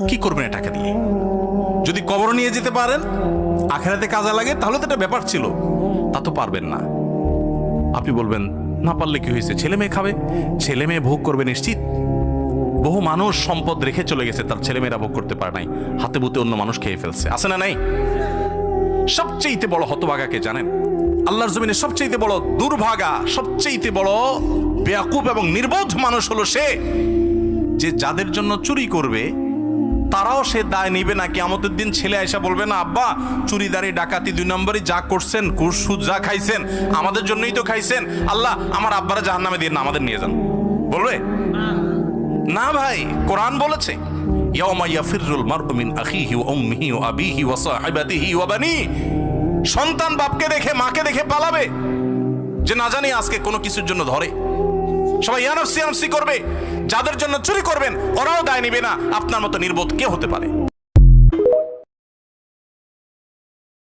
কি করবেন টাকা দিয়ে? যদি কবর নিয়ে যেতে পারেন, আখেরাতে কাজে লাগে, তাহলে তো এটা ব্যাপার ছিল। তা তো পারবেন না। আপনি বলবেন না পারলে কি হয়েছে, ছেলে মেয়ে খাবে, ছেলে মেয়ে ভোগ করবে নিশ্চিত। বহু মানুষ সম্পদ রেখে চলে গেছে, তার ছেলে মেয়েরা ভোগ করতে পারে নাই, হাতে বুতে অন্য মানুষ খেয়ে ফেলছে, আছে না নাই? সবচেয়ে বড় হতভাগাকে জানেন? আল্লাহর জমিনে সবচেয়ে বড় দুর্ভাগা, সবচেয়ে বড় বেয়াকুব এবং নির্বোধ মানুষ হলো সে, যে যাদের জন্য চুরি করবে তারাও সে দায় নিবে না। কিয়ামতের দিন ছেলে আয়সা বলবে না, আব্বা চুরিদারি ডাকাতি 2 নম্বরই যা করছেন, ঘুষ সুদ যা খাইছেন, আমাদের জন্যই তো খাইছেন, আল্লাহ আমার আব্বারা জাহান্নামে দিয়ে না, আমাদের নিয়ে যান। বলবে না ভাই, কোরআন বলেছে ইয়াউমা ইয়াফিরুল মারউ মিন আখিহি ওয়া উম্মিহি ওয়া আবিহি ওয়া সাহিবাতিহি ওয়া বানি। সন্তান বাপকে দেখে মাকে দেখে পালাবে, যে না জানি আজকে কোনো কিছুর জন্য ধরে। সবাই ইয়া নাফসি করবে। যাদের জন্য চুরি করবেন ওরাও দায় নিবে না। আপনার মতো নির্বোধ কে হতে পারে?